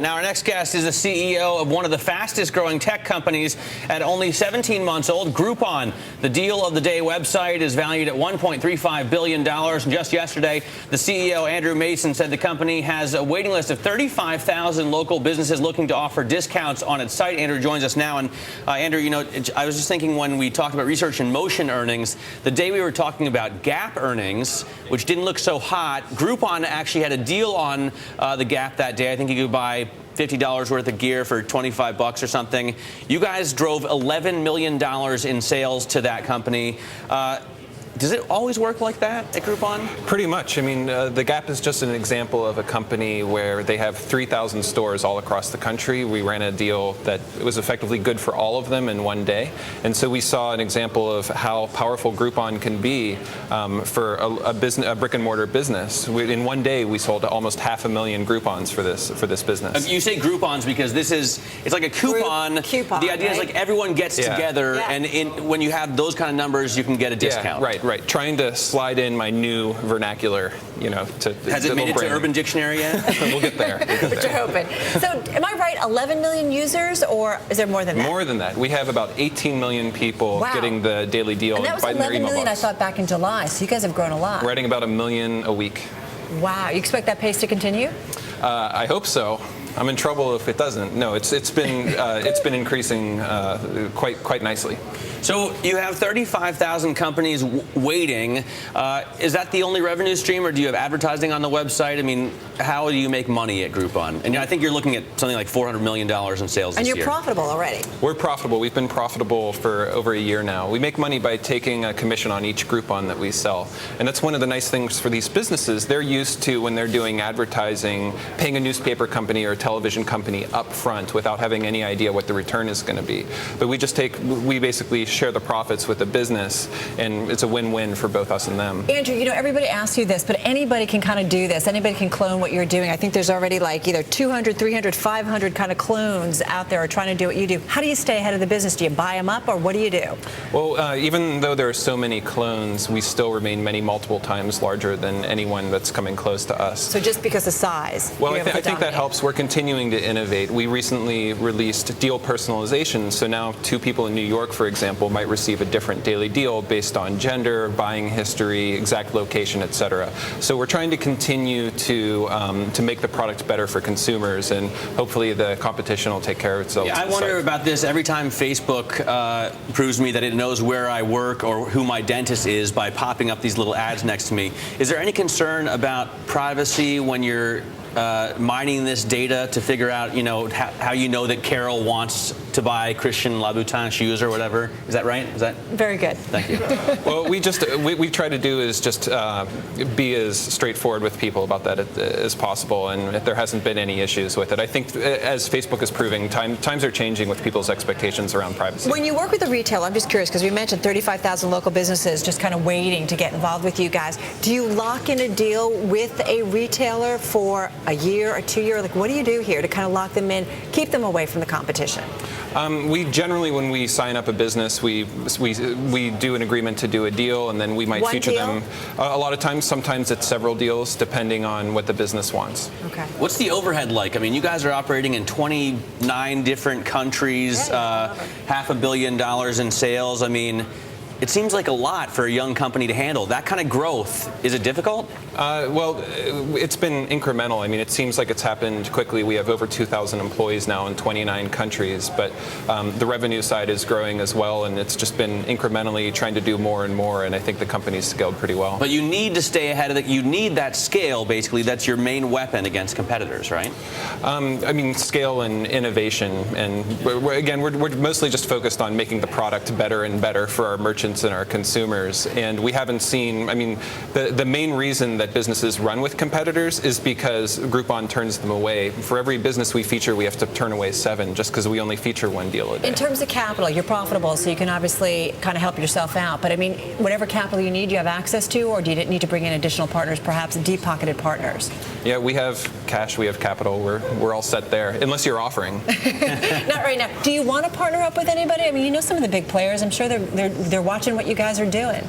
Now, our next guest is the CEO of one of the fastest growing tech companies at only 17 months old, Groupon. The deal of the day website is valued at $1.35 billion. And just yesterday, the CEO, Andrew Mason, said the company has a waiting list of 35,000 local businesses looking to offer discounts on its site. Andrew joins us now. And Andrew, you know, I was just thinking when we talked about research in motion earnings, the day we were talking about Gap earnings, which didn't look so hot, Groupon actually had a deal on the Gap that day. I think you could buy $50 worth of gear for $25 or something. You guys drove $11 million in sales to that company. Does it always work like that at Groupon? Pretty much. I mean, the Gap is just an example of a company where they have 3,000 stores all across the country. We ran a deal that was effectively good for all of them in one day. And so we saw an example of how powerful Groupon can be for a brick and mortar business. In one day, we sold almost 500,000 Groupons for this business. You say Groupons because it's like a coupon. The idea is like everyone gets together, and when you have those kind of numbers, you can get a discount. Right. Trying to slide in my new vernacular, you know, to has it made it to Urban Dictionary yet? We'll get there. But you're hoping. So, am I right? 11 million users, or is there more than that? More than that. We have about 18 million people getting the daily deal. And that was 11 million, I thought, back in July. So you guys have grown a lot. We're adding about 1 million a week. Wow. You expect that pace to continue? I hope so. I'm in trouble if it doesn't. No, it's been increasing quite nicely. So you have 35,000 companies waiting. Is that the only revenue stream, or do you have advertising on the website? I mean, how do you make money at Groupon? And I think you're looking at something like $400 million in sales this year. And you're profitable already. We're profitable. We've been profitable for over a year now. We make money by taking a commission on each Groupon that we sell. And that's one of the nice things for these businesses. They're used to, when they're doing advertising, paying a newspaper company or a television company up front without having any idea what the return is going to be. But we basically share the profits with the business, and it's a win-win for both us and them. Andrew, you know, everybody asks you this, but anybody can kind of do this. Anybody can clone what you're doing. I think there's already like either 200, 300, 500 kind of clones out there trying to do what you do. How do you stay ahead of the business? Do you buy them up, or what do you do? Well, even though there are so many clones, we still remain multiple times larger than anyone that's coming close to us. So just because of size? Well, I think that helps. We're continuing to innovate. We recently released deal personalization, so now 2 people in New York, for example, might receive a different daily deal based on gender, buying history, exact location, etc. So we're trying to continue to make the product better for consumers, and hopefully the competition will take care of itself. Yeah, I wonder about this every time Facebook proves me that it knows where I work or who my dentist is by popping up these little ads next to me. Is there any concern about privacy when you're mining this data to figure out, you know, how you know that Carol wants to buy Christian Louboutin shoes or whatever? Is that right? Is that very good? Thank you. Well, we try to do is just be as straightforward with people about that as possible, and there hasn't been any issues with it. I think as Facebook is proving, times are changing with people's expectations around privacy. When you work with a retailer, I'm just curious because we mentioned 35,000 local businesses just kind of waiting to get involved with you guys. Do you lock in a deal with a retailer for a year or 2 years? Like, what do you do here to kind of lock them in, keep them away from the competition? We generally, when we sign up a business, we do an agreement to do a deal, and then we might feature them. A lot of times, sometimes it's several deals, depending on what the business wants. Okay. What's the overhead like? I mean, you guys are operating in 29 different countries, $500 million in sales. I mean, it seems like a lot for a young company to handle. That kind of growth, is it difficult? Well, it's been incremental. I mean, it seems like it's happened quickly. We have over 2,000 employees now in 29 countries, but the revenue side is growing as well, and it's just been incrementally trying to do more and more, and I think the company's scaled pretty well. But you need to stay ahead of it. You need that scale, basically. That's your main weapon against competitors, right? I mean, scale and innovation, and we're mostly just focused on making the product better and better for our merchants and our consumers, and we haven't seen, I mean, the main reason that businesses run with competitors is because Groupon turns them away. For every business we feature, we have to turn away 7 just because we only feature 1 deal a day. In terms of capital, you're profitable, so you can obviously kind of help yourself out, but I mean, whatever capital you need, you have access to, or do you need to bring in additional partners, perhaps deep-pocketed partners? Yeah, we have cash, we have capital, we're all set there, unless you're offering. Not right now. Do you want to partner up with anybody? I mean, you know some of the big players. I'm sure they're watching what you guys are doing.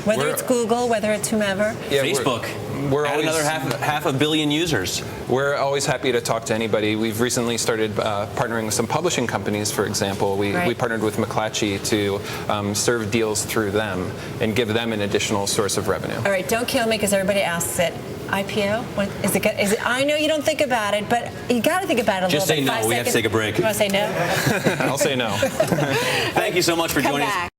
Whether it's Google, whether it's whomever. Yeah, Facebook. we're Add always another half a billion users. We're always happy to talk to anybody. We've recently started partnering with some publishing companies, for example. We partnered with McClatchy to serve deals through them and give them an additional source of revenue. All right, don't kill me because everybody asks it. IPO? What, is it? I know you don't think about it, but you got to think about it a Just little bit. say no. We have to take a break. You want to say no? I'll say no. Thank you so much for Come joining back. us.